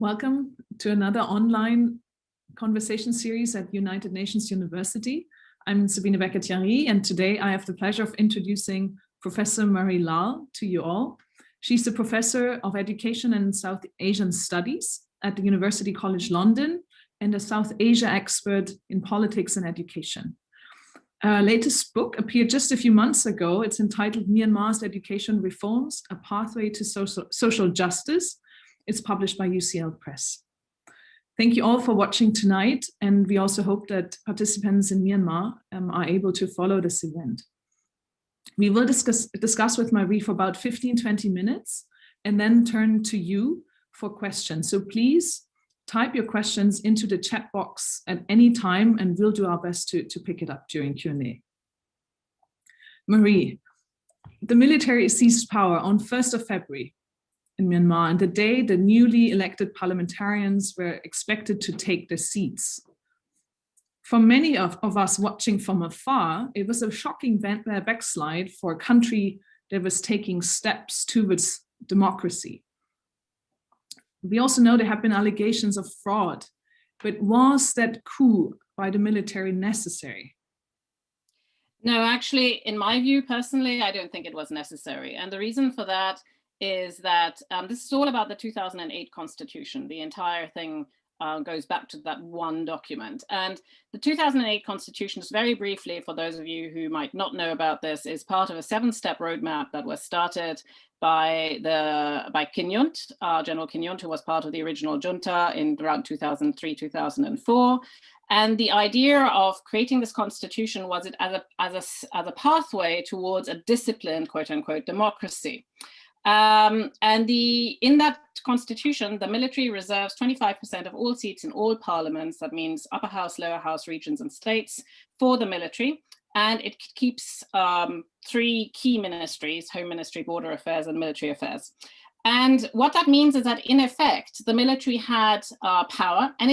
Welcome to another online conversation series at United Nations University. I'm Sabine Becker-Thierry, and today I have the pleasure of introducing Professor Marie Lall to you all. She's a professor of education and South Asian studies at the University College London and a South Asia expert in politics and education. Her latest book appeared just a few months ago. It's entitled Myanmar's Education Reforms, A Pathway to Social Justice. It's published by UCL Press. Thank you all for watching tonight, and we also hope that participants in Myanmar are able to follow this event. We will discuss with Marie for about 15-20 minutes and then turn to you for questions. So please type your questions into the chat box at any time, and we'll do our best to pick it up during Q&A. Marie, the military seized power on 1st of February in Myanmar, and the day the newly elected parliamentarians were expected to take their seats. For many of us watching from afar, it was a shocking backslide for a country that was taking steps towards democracy. We also know there have been allegations of fraud, but was that coup by the military necessary? No, actually, in my view, personally, I don't think it was necessary. And the reason for that is that this is all about the 2008 Constitution. The entire thing goes back to that one document. And the 2008 Constitution, just very briefly, for those of you who might not know about this, is part of a 7-step roadmap that was started by Kin Yunt, General Kin Yunt, who was part of the original junta in around 2003, 2004. And the idea of creating this constitution was it as a pathway towards a disciplined, quote unquote, democracy. And in that constitution, the military reserves 25% of all seats in all parliaments. That means upper house, lower house, regions and states for the military. And it keeps 3 key ministries: Home Ministry, Border Affairs and Military Affairs. And what that means is that, in effect, the military had power. And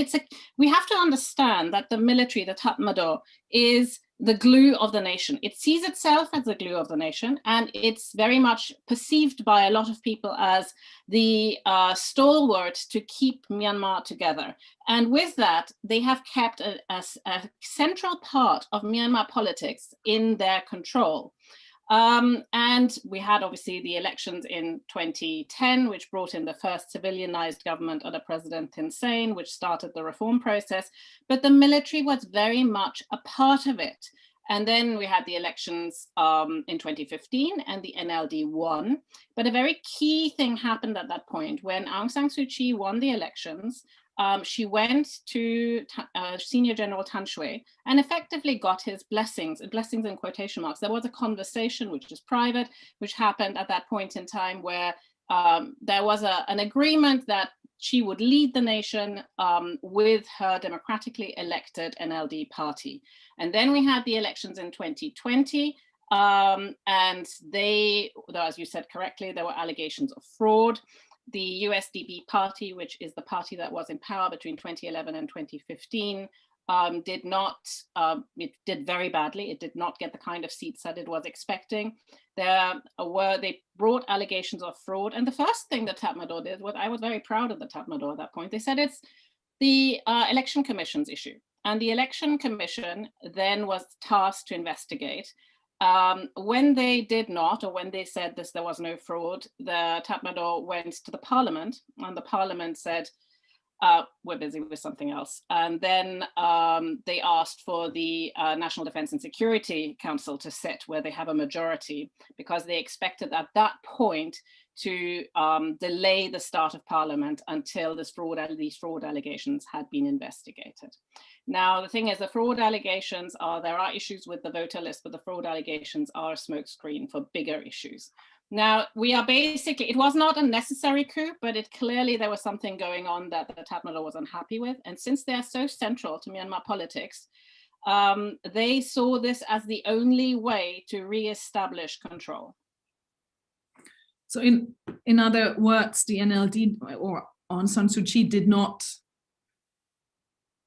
we have to understand that the military, the Tatmadaw, is the glue of the nation. It sees itself as the glue of the nation, and it's very much perceived by a lot of people as the stalwart to keep Myanmar together. And with that, they have kept a central part of Myanmar politics in their control. And we had obviously the elections in 2010, which brought in the first civilianized government under President Thein Sein, which started the reform process. But the military was very much a part of it. And then we had the elections in 2015, and the NLD won. But a very key thing happened at that point. When Aung San Suu Kyi won the elections, she went to Senior General Tan Shwe and effectively got his blessings in quotation marks. There was a conversation, which is private, which happened at that point in time, where there was an agreement that she would lead the nation with her democratically elected NLD party. And then we had the elections in 2020, and as you said correctly, there were allegations of fraud. The USDP party, which is the party that was in power between 2011 and 2015, it did very badly. It did not get the kind of seats that it was expecting. They brought allegations of fraud. And the first thing the Tatmadaw did, I was very proud of the Tatmadaw at that point, they said it's the Election Commission's issue. And the Election Commission then was tasked to investigate. When they did not, or when they said there was no fraud, the Tatmadaw went to the parliament, and the parliament said, we're busy with something else. And then they asked for the National Defense and Security Council to sit, where they have a majority, because they expected at that point to delay the start of parliament until these fraud allegations had been investigated. Now, the thing is, the fraud allegations there are issues with the voter list, but the fraud allegations are a smokescreen for bigger issues. Now, it was not a necessary coup, but there was something going on that the Tatmadaw was unhappy with. And since they are so central to Myanmar politics, they saw this as the only way to re-establish control. So in other words, the NLD or Aung San Suu Kyi did not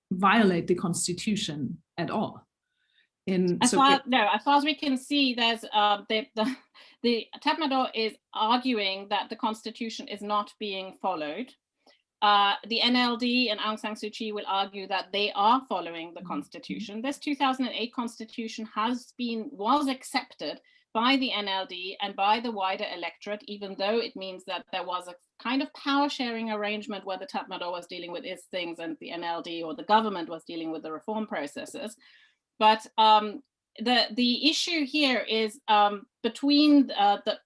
violate the constitution at all. As far as we can see, there's the Tatmadaw is arguing that the constitution is not being followed. The NLD and Aung San Suu Kyi will argue that they are following the constitution. This 2008 constitution was accepted by the NLD and by the wider electorate, even though it means that there was a kind of power sharing arrangement where the Tatmadaw was dealing with its things and the NLD or the government was dealing with the reform processes. But the issue here is between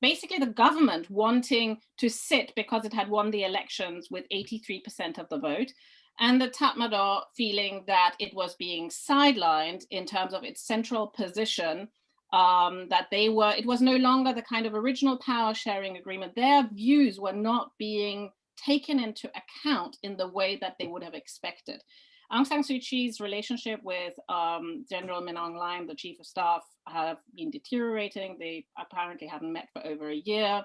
basically the government wanting to sit because it had won the elections with 83% of the vote, and the Tatmadaw feeling that it was being sidelined in terms of its central position, that it was no longer the kind of original power sharing agreement. Their views were not being taken into account in the way that they would have expected. Aung San Suu Kyi's relationship with General Min Aung Hlaing, the chief of staff, have been deteriorating. They apparently haven't met for over a year.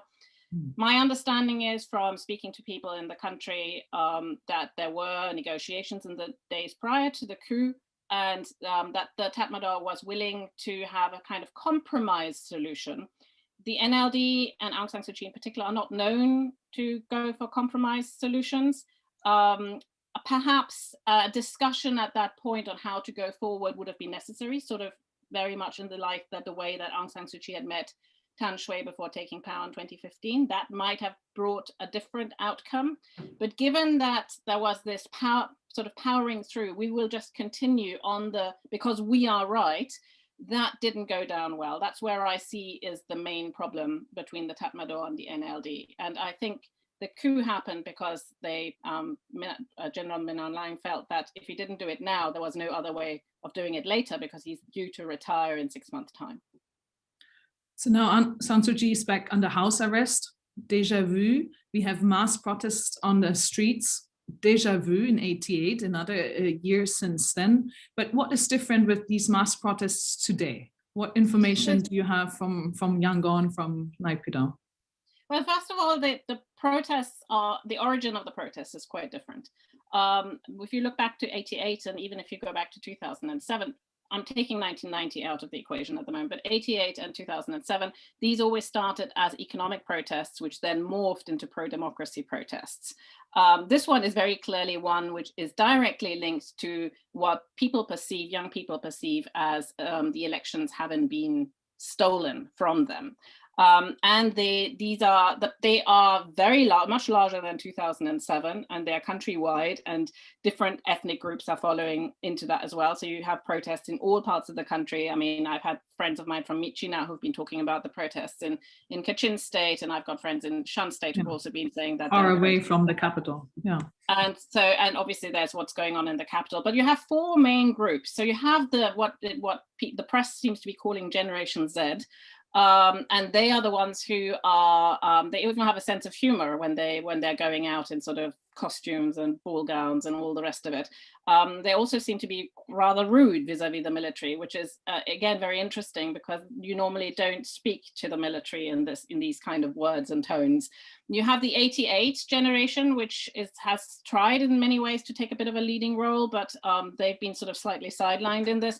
My understanding is from speaking to people in the country that there were negotiations in the days prior to the coup, and that the Tatmadaw was willing to have a kind of compromise solution. The NLD and Aung San Suu Kyi in particular are not known to go for compromise solutions. Perhaps a discussion at that point on how to go forward would have been necessary, sort of very much in the way that Aung San Suu Kyi had met Tan Shwe before taking power in 2015. That might have brought a different outcome. But given that there was this powering through, we will just continue on because we are right, that didn't go down well. That's where I see is the main problem between the Tatmadaw and the NLD. And I think the coup happened because General Min Aung Hlaing felt that if he didn't do it now, there was no other way of doing it later because he's due to retire in 6 months' time. So now Aung San Suu Kyi is back under house arrest. Déjà vu. We have mass protests on the streets. Déjà vu in 88, another year since then. But what is different with these mass protests today? What information do you have from Yangon, from Naypyidaw? Well, first of all, the protests the origin of the protests is quite different. If you look back to 88, and even if you go back to 2007, I'm taking 1990 out of the equation at the moment, but 88 and 2007, these always started as economic protests, which then morphed into pro-democracy protests. This one is very clearly one which is directly linked to what young people perceive as the elections having been stolen from them. And they are very much larger than 2007, and they're countrywide, and different ethnic groups are following into that as well. So you have protests in all parts of the country. I mean, I've had friends of mine from Myitkyina now who've been talking about the protests in Kachin State, and I've got friends in Shan State who've also been saying that far away from the capital. Yeah. And obviously there's what's going on in the capital, but you have four main groups. So you have what the press seems to be calling Generation Z. And they are the ones who are, they even have a sense of humor when they're going out in sort of costumes and ball gowns and all the rest of it. They also seem to be rather rude vis-a-vis the military, which is again very interesting because you normally don't speak to the military in these kind of words and tones. You have the 88 generation, which has tried in many ways to take a bit of a leading role, but they've been sort of slightly sidelined in this.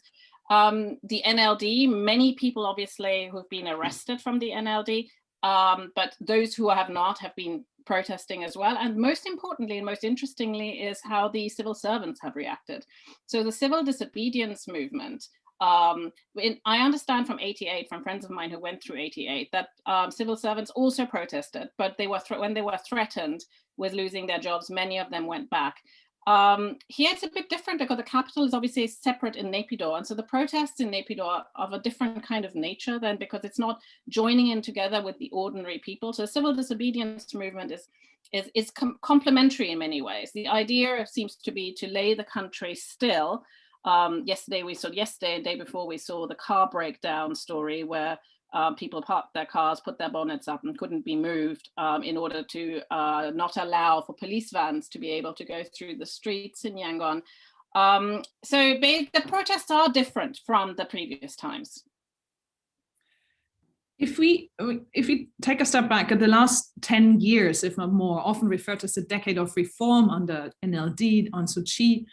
The NLD, many people obviously who've been arrested from the NLD, but those who have not have been protesting as well. And most importantly and most interestingly is how the civil servants have reacted. So the civil disobedience movement, I understand from 88, from friends of mine who went through 88, that civil servants also protested, but when they were threatened with losing their jobs, many of them went back. Here it's a bit different because the capital is obviously separate in Naypyidaw, and so the protests in Naypyidaw are of a different kind of nature then, because it's not joining in together with the ordinary people. So the civil disobedience movement is complementary in many ways. The idea seems to be to lay the country still. Yesterday, the day before, we saw the car breakdown story where people parked their cars, put their bonnets up and couldn't be moved in order to not allow for police vans to be able to go through the streets in Yangon. So the protests are different from the previous times. If we take a step back at the last 10 years, if not more, often referred to as a decade of reform under NLD, Aung San Suu Kyi,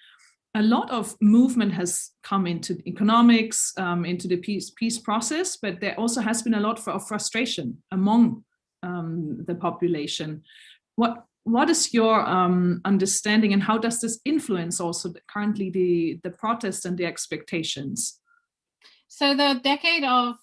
a lot of movement has come into economics, into the peace process, but there also has been a lot of frustration among the population. What what is your understanding, and how does this influence also currently the protests and the expectations? So the decade of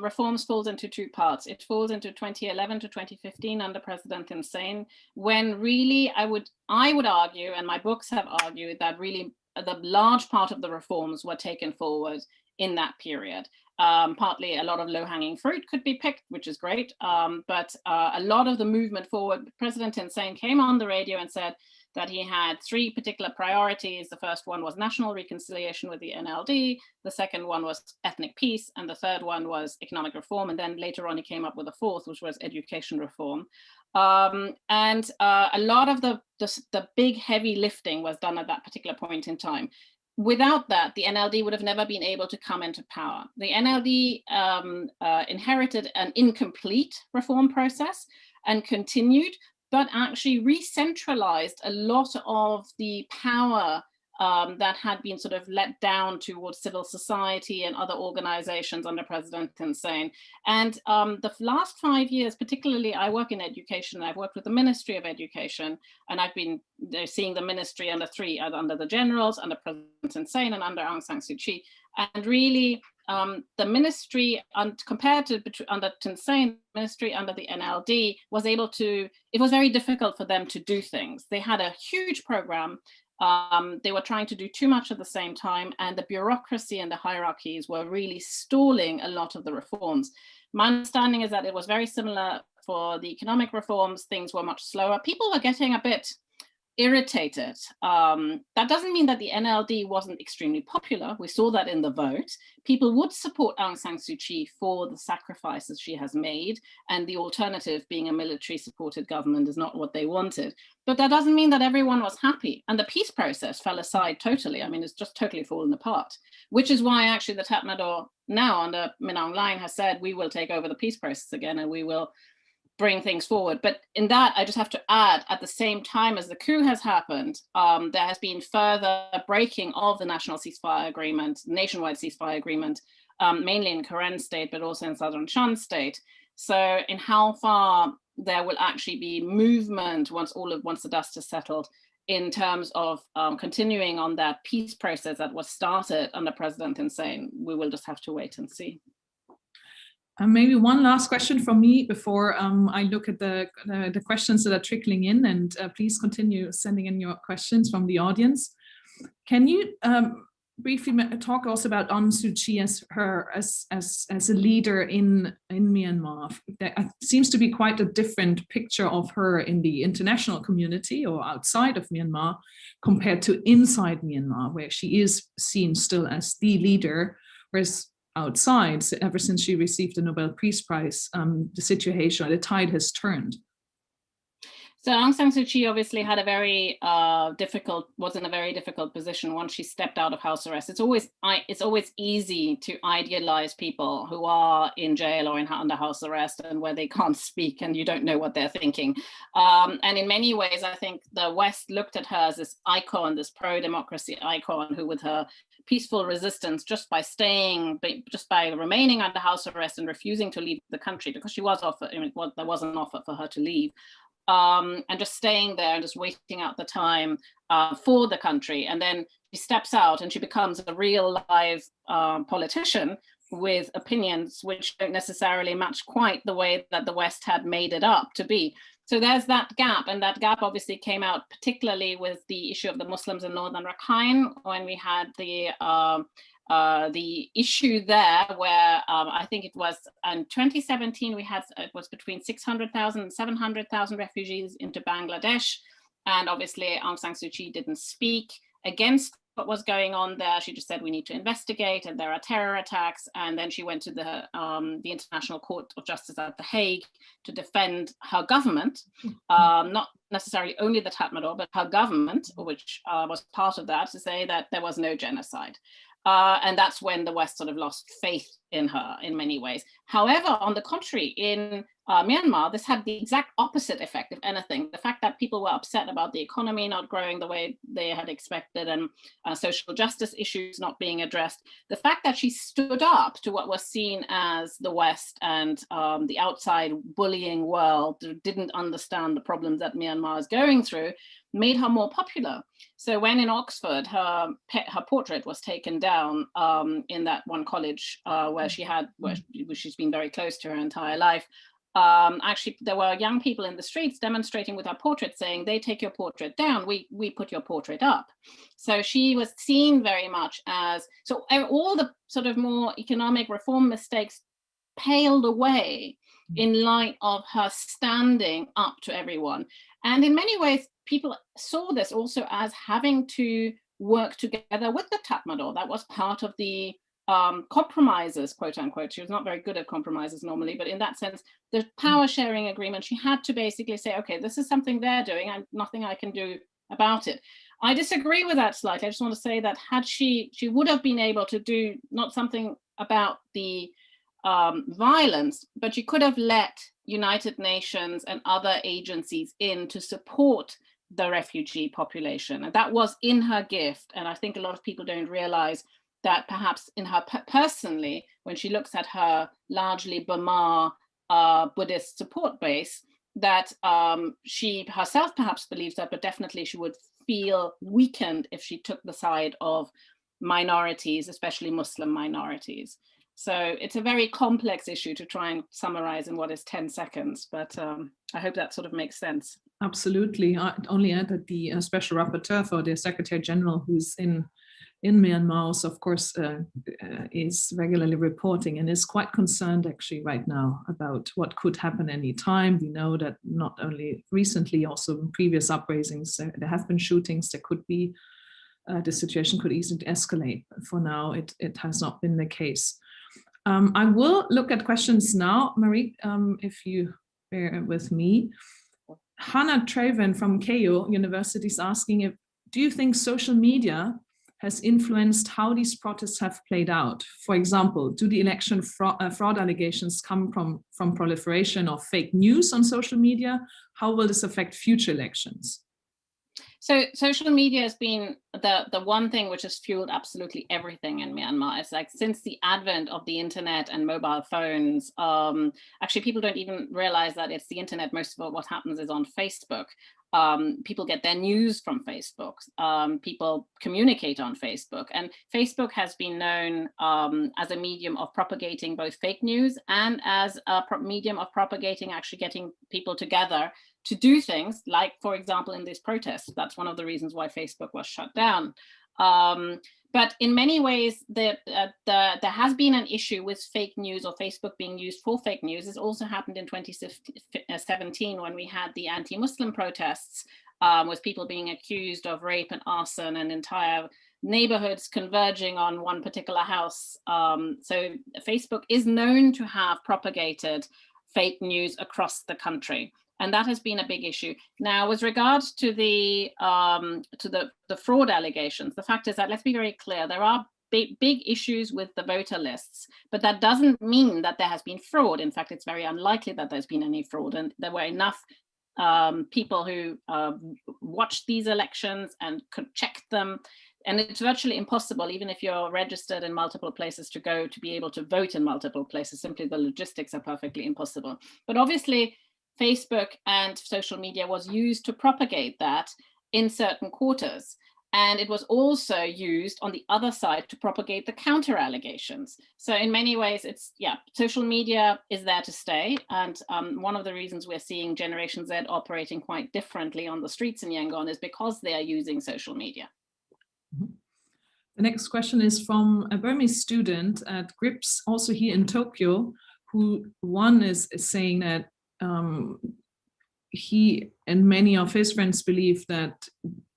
reforms falls into two parts. It falls into 2011 to 2015 under President Thein Sein, when really I would argue, and my books have argued, that really the large part of the reforms were taken forward in that period. Partly a lot of low-hanging fruit could be picked, which is great, but a lot of the movement forward, President Thein Sein came on the radio and said that he had three particular priorities. The first one was national reconciliation with the NLD, the second one was ethnic peace, and the third one was economic reform. And then later on he came up with a fourth, which was education reform. And a lot of the big heavy lifting was done at that particular point in time. Without that, the NLD would have never been able to come into power. The NLD inherited an incomplete reform process and continued, but actually re-centralized a lot of the power that had been sort of let down towards civil society and other organizations under President Thein Sein. And the last 5 years, particularly, I work in education, I've worked with the Ministry of Education, and I've been seeing the ministry under the generals, under President Thein Sein and under Aung San Suu Kyi. And really, the ministry, compared to under Thein Sein, the ministry under the NLD was able to, it was very difficult for them to do things. They had a huge program. They were trying to do too much at the same time, and the bureaucracy and the hierarchies were really stalling a lot of the reforms. My understanding is that it was very similar for the economic reforms. Things were much slower. People were getting a bit irritated. That doesn't mean that the NLD wasn't extremely popular. We saw that in the vote. People would support Aung San Suu Kyi for the sacrifices she has made, and the alternative, being a military-supported government, is not what they wanted. But that doesn't mean that everyone was happy, and the peace process fell aside totally. I mean, it's just totally fallen apart, which is why actually the Tatmadaw now under Min Aung Hlaing has said, we will take over the peace process again, and we will bring things forward. But in that, I just have to add, at the same time as the coup has happened, there has been further breaking of the national ceasefire agreement, nationwide ceasefire agreement, mainly in Karen state, but also in southern Shan state. So in how far there will actually be movement once the dust is settled, in terms of continuing on that peace process that was started under President Thein Sein, we will just have to wait and see. Maybe one last question from me before I look at the questions that are trickling in, and please continue sending in your questions from the audience. Can you briefly talk also about Aung San Suu Kyi as a leader in Myanmar? There seems to be quite a different picture of her in the international community or outside of Myanmar compared to inside Myanmar, where she is seen still as the leader, whereas outside, ever since she received the Nobel Peace Prize, the situation, the tide has turned. So Aung San Suu Kyi obviously had a very was in a very difficult position once she stepped out of house arrest. It's always easy to idealize people who are in jail or under house arrest and where they can't speak and you don't know what they're thinking. And in many ways, I think the West looked at her as this icon, this pro-democracy icon, who with her peaceful resistance, just by remaining under house arrest and refusing to leave the country, because she was offered, there was an offer for her to leave, and just staying there and just waiting out the time for the country. And then she steps out and she becomes a real live politician with opinions which don't necessarily match quite the way that the West had made it up to be. So there's that gap, and that gap obviously came out particularly with the issue of the Muslims in northern Rakhine, when we had the issue there where I think it was in 2017, it was between 600,000 and 700,000 refugees into Bangladesh. And obviously Aung San Suu Kyi didn't speak against what was going on there. She just said, we need to investigate, and there are terror attacks. And then she went to the International Court of Justice at The Hague to defend her government, not necessarily only the Tatmadaw, but her government, which was part of that, to say that there was no genocide. And that's when the West sort of lost faith in her in many ways. However, on the contrary, in Myanmar, this had the exact opposite effect, if anything. The fact that people were upset about the economy not growing the way they had expected and social justice issues not being addressed, the fact that she stood up to what was seen as the West and the outside bullying world that didn't understand the problems that Myanmar is going through, made her more popular. So when in Oxford, her portrait was taken down in that one college where she's been very close to her entire life, actually there were young people in the streets demonstrating with her portrait saying, they take your portrait down, we put your portrait up. So she was seen very much as, so all the sort of more economic reform mistakes paled away in light of her standing up to everyone. And in many ways, people saw this also as having to work together with the Tatmadaw. That was part of the compromises, quote unquote. She was not very good at compromises normally, but in that sense, the power sharing agreement, she had to basically say, okay, this is something they're doing and nothing I can do about it. I disagree with that slightly. I just want to say that had she would have been able to do not something about the violence, but she could have let United Nations and other agencies in to support the refugee population. And that was in her gift. And I think a lot of people don't realize that perhaps in her personally, when she looks at her largely Burma Buddhist support base, that she herself perhaps believes that, but definitely she would feel weakened if she took the side of minorities, especially Muslim minorities. So it's a very complex issue to try and summarize in what is 10 seconds, but I hope that sort of makes sense. Absolutely. I only add that the Special Rapporteur for the Secretary General, who's in Myanmar, also, of course, is regularly reporting and is quite concerned actually right now about what could happen any time. We know that not only recently, also in previous uprisings, there have been shootings. There could be, the situation could easily escalate. But for now, it has not been the case. I will look at questions now, Marie, if you bear with me. Hannah Traven from Keio University is asking, do you think social media has influenced how these protests have played out? For example, do the election fraud allegations come from proliferation of fake news on social media? How will this affect future elections? So social media has been the one thing which has fueled absolutely everything in Myanmar. It's like since the advent of the internet and mobile phones, actually people don't even realize that it's the internet. Most of what happens is on Facebook. People get their news from Facebook. People communicate on Facebook. And Facebook has been known as a medium of propagating both fake news and as a medium of propagating actually getting people together to do things like, for example, in this protest. That's one of the reasons why Facebook was shut down. But in many ways, there has been an issue with fake news or Facebook being used for fake news. This also happened in 2017 when we had the anti-Muslim protests with people being accused of rape and arson and entire neighborhoods converging on one particular house. So Facebook is known to have propagated fake news across the country. And that has been a big issue. Now, with regards to the fraud allegations, the fact is that, let's be very clear, there are big issues with the voter lists, but that doesn't mean that there has been fraud. In fact, it's very unlikely that there's been any fraud, and there were enough people who watched these elections and could check them. And it's virtually impossible, even if you're registered in multiple places to go, to be able to vote in multiple places. Simply the logistics are perfectly impossible. But obviously, Facebook and social media was used to propagate that in certain quarters. And it was also used on the other side to propagate the counter allegations. So in many ways, social media is there to stay. And one of the reasons we're seeing Generation Z operating quite differently on the streets in Yangon is because they are using social media. The next question is from a Burmese student at GRIPS, also here in Tokyo, who one is saying that he and many of his friends believe that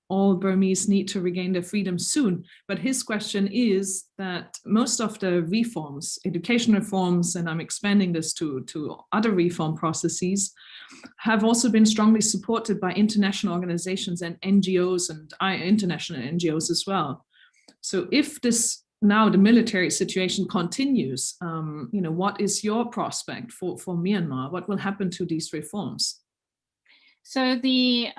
all Burmese need to regain their freedom soon. But his question is that most of the reforms, education reforms, and I'm expanding this to other reform processes, have also been strongly supported by international organizations and NGOs and international NGOs as well. So if this now the military situation continues, what is your prospect for Myanmar? What will happen to these reforms? So the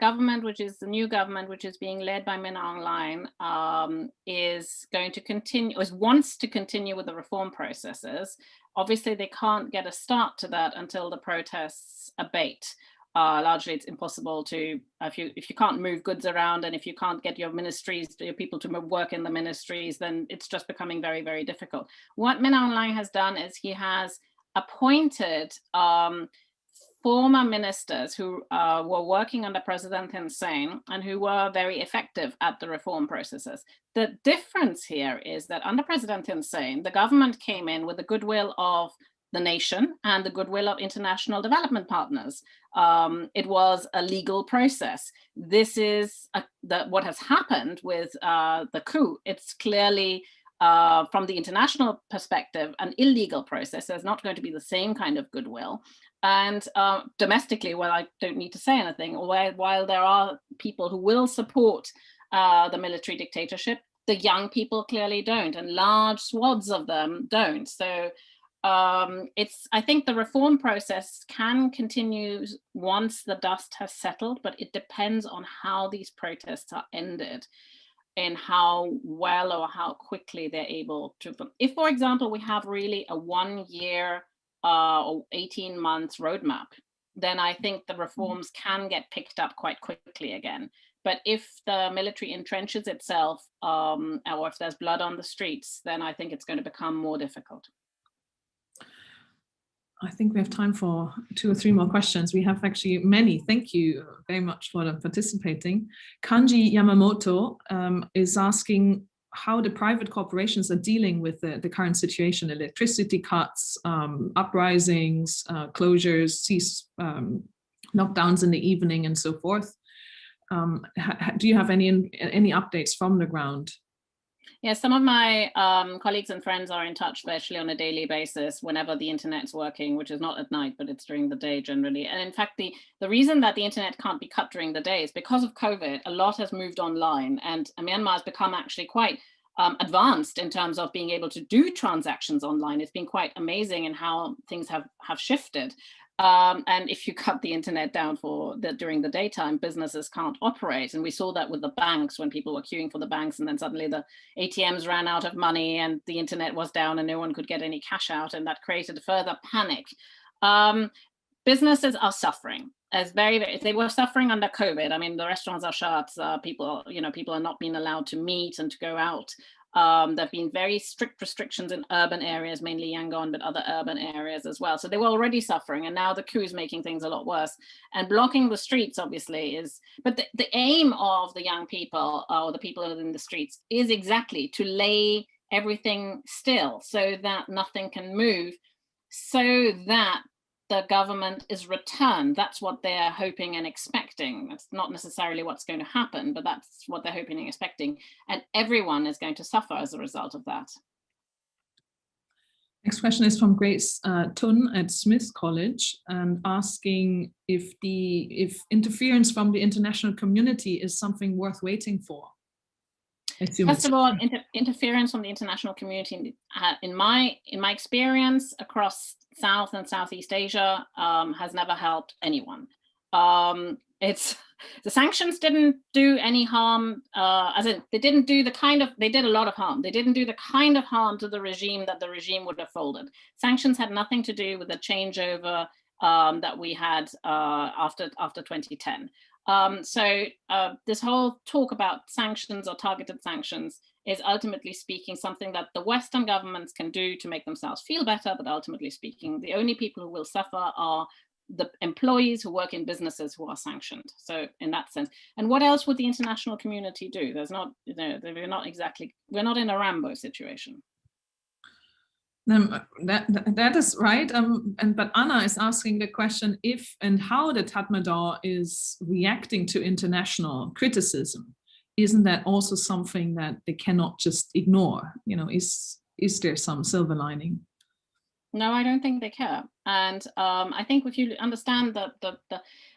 government, which is the new government, which is being led by Min Aung Hlaing, is going to continue, or wants to continue with the reform processes. Obviously, they can't get a start to that until the protests abate. Largely, it's impossible to, if you can't move goods around, and if you can't get your ministries, your people to work in the ministries, then it's just becoming very, very difficult. What Min Aung Hlaing has done is he has appointed former ministers who were working under President Thein Sein and who were very effective at the reform processes. The difference here is that under President Thein Sein, the government came in with the goodwill of the nation and the goodwill of international development partners. It was a legal process. This is what has happened with the coup. It's clearly, from the international perspective, an illegal process. There's not going to be the same kind of goodwill. And domestically, well, I don't need to say anything, while there are people who will support the military dictatorship, the young people clearly don't, and large swaths of them don't. So I think the reform process can continue once the dust has settled, but it depends on how these protests are ended and how well or how quickly they're able to. If, for example, we have really a 1 year or 18 months roadmap, then I think the reforms can get picked up quite quickly again. But if the military entrenches itself, or if there's blood on the streets, then I think it's going to become more difficult. I think we have time for 2 or 3 more questions. We have actually many. Thank you very much for participating. Kanji Yamamoto is asking how the private corporations are dealing with the current situation: electricity cuts, uprisings, closures, lockdowns in the evening, and so forth. Do you have any updates from the ground? Yeah, some of my colleagues and friends are in touch virtually on a daily basis whenever the internet's working, which is not at night, but it's during the day generally. And in fact, the reason that the internet can't be cut during the day is because of COVID. A lot has moved online, and Myanmar has become actually quite advanced in terms of being able to do transactions online. It's been quite amazing in how things have shifted. And if you cut the internet down during the daytime, businesses can't operate. And we saw that with the banks when people were queuing for the banks, and then suddenly the ATMs ran out of money and the internet was down and no one could get any cash out, and that created further panic. Businesses are suffering. They were suffering under COVID. I mean, the restaurants are shut. People are not being allowed to meet and to go out. There have been very strict restrictions in urban areas, mainly Yangon, but other urban areas as well. So they were already suffering, and now the coup is making things a lot worse. And blocking the streets, obviously, but the aim of the young people, or the people in the streets, is exactly to lay everything still so that nothing can move, so that the government is returned. That's what they're hoping and expecting. That's not necessarily what's going to happen, but that's what they're hoping and expecting. And everyone is going to suffer as a result of that. Next question is from Grace Tun at Smith College, asking if interference from the international community is something worth waiting for. First of all, interference from the international community, in my experience across South and Southeast Asia, has never helped anyone. The sanctions didn't do any harm, as in they did a lot of harm. They didn't do the kind of harm to the regime that the regime would have folded. Sanctions had nothing to do with the changeover that we had after 2010. So this whole talk about sanctions or targeted sanctions is, ultimately speaking, something that the Western governments can do to make themselves feel better, but ultimately speaking, the only people who will suffer are the employees who work in businesses who are sanctioned. So in that sense, and what else would the international community do? There's not, we're not in a Rambo situation. That is right. But Anna is asking the question if and how the Tatmadaw is reacting to international criticism. Isn't that also something that they cannot just ignore? Is there some silver lining? No, I don't think they care. And I think if you understand that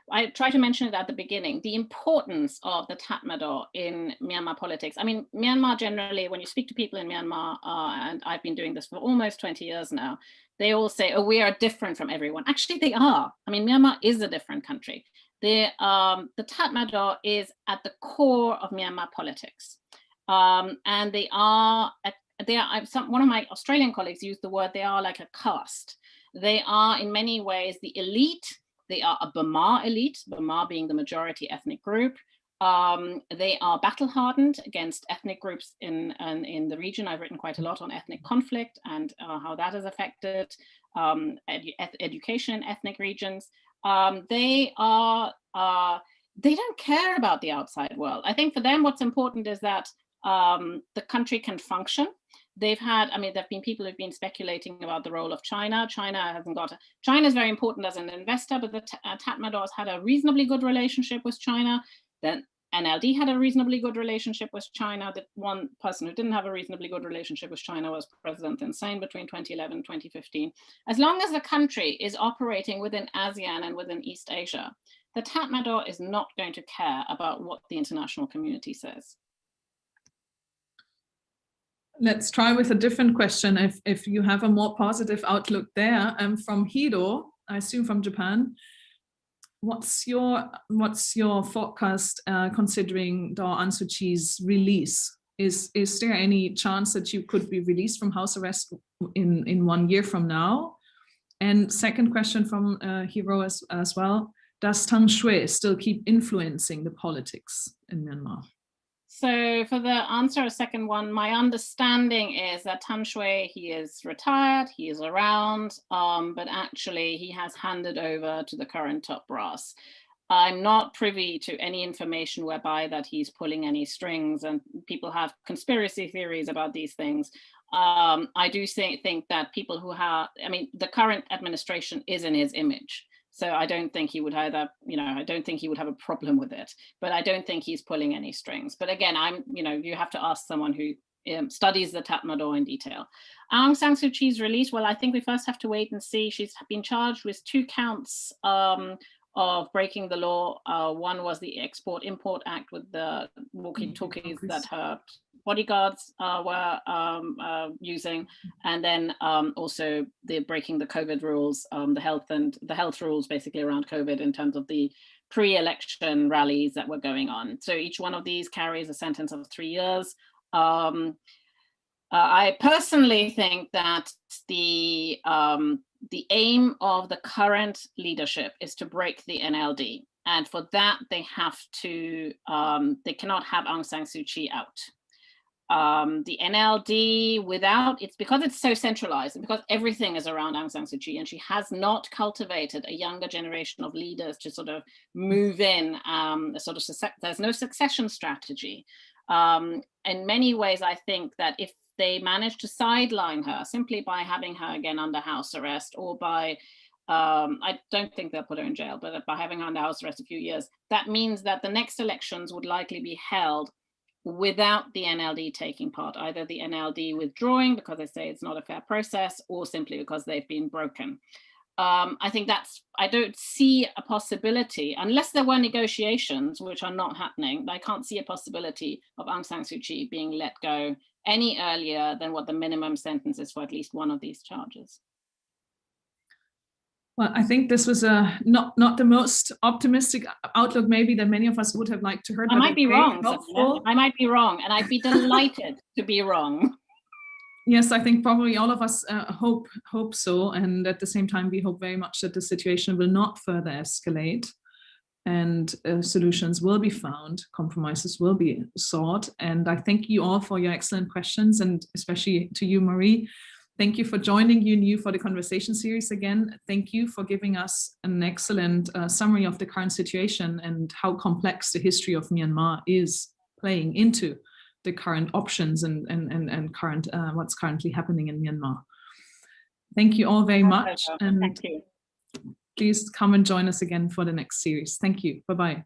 I try to mention it at the beginning, the importance of the Tatmadaw in Myanmar politics. I mean, Myanmar generally, when you speak to people in Myanmar, and I've been doing this for almost 20 years now, they all say, oh, we are different from everyone. Actually, they are. I mean, Myanmar is a different country. The Tatmadaw is at the core of Myanmar politics. And they are, one of my Australian colleagues used the word, they are like a caste. They are in many ways the elite. They are a Burma elite, Burma being the majority ethnic group. They are battle hardened against ethnic groups in the region. I've written quite a lot on ethnic conflict and how that has affected education in ethnic regions. They don't care about the outside world. I think for them, what's important is that the country can function. They've had, I mean, there have been people who've been speculating about the role of China. China is very important as an investor, but the Tatmadaw has had a reasonably good relationship with China. Then NLD had a reasonably good relationship with China. The one person who didn't have a reasonably good relationship with China was President Thein Sein between 2011 and 2015. As long as the country is operating within ASEAN and within East Asia, the Tatmadaw is not going to care about what the international community says. Let's try with a different question. If you have a more positive outlook there, from Hido, I assume from Japan, what's your forecast considering Daw Aung Suu Kyi's release? Is there any chance that you could be released from house arrest in 1 year from now? And second question from Hiro as well, does Tang Shwe still keep influencing the politics in Myanmar? So for the answer, a second one, my understanding is that Tang Shwe, he is retired, he is around, but actually he has handed over to the current top brass. I'm not privy to any information whereby that he's pulling any strings, and people have conspiracy theories about these things. I do think that people who have, I mean, the current administration is in his image. So I don't think he would either, I don't think he would have a problem with it, but I don't think he's pulling any strings. But again, you have to ask someone who studies the Tatmadaw in detail. Aung San Suu Kyi's release, well, I think we first have to wait and see. She's been charged with 2 counts of breaking the law. One was the Export-Import Act with the walkie-talkies that her bodyguards were using, and then also the breaking the COVID rules, the health rules basically around COVID in terms of the pre-election rallies that were going on. So each one of these carries a sentence of 3 years. I personally think that the aim of the current leadership is to break the NLD, and for that they have to, they cannot have Aung San Suu Kyi out. The NLD it's because it's so centralized and because everything is around Aung San Suu Kyi, and she has not cultivated a younger generation of leaders to sort of move in, there's no succession strategy. In many ways, I think that if they manage to sideline her simply by having her again under house arrest, or by, I don't think they'll put her in jail, but by having her under house arrest a few years, that means that the next elections would likely be held without the NLD taking part, either the NLD withdrawing because they say it's not a fair process, or simply because they've been broken. I think I don't see a possibility, unless there were negotiations, which are not happening. I can't see a possibility of Aung San Suu Kyi being let go any earlier than what the minimum sentence is for at least one of these charges. Well, I think this was not the most optimistic outlook maybe that many of us would have liked to hear. I might be wrong. I might be wrong, and I'd be delighted to be wrong. Yes, I think probably all of us hope so, and at the same time we hope very much that the situation will not further escalate, and solutions will be found, compromises will be sought. And I thank you all for your excellent questions, and especially to you, Marie. Thank you for joining You for the conversation series again. Thank you for giving us an excellent summary of the current situation and how complex the history of Myanmar is playing into the current options and current what's currently happening in Myanmar. Thank you all very much. And thank you. Please come and join us again for the next series. Thank you. Bye-bye.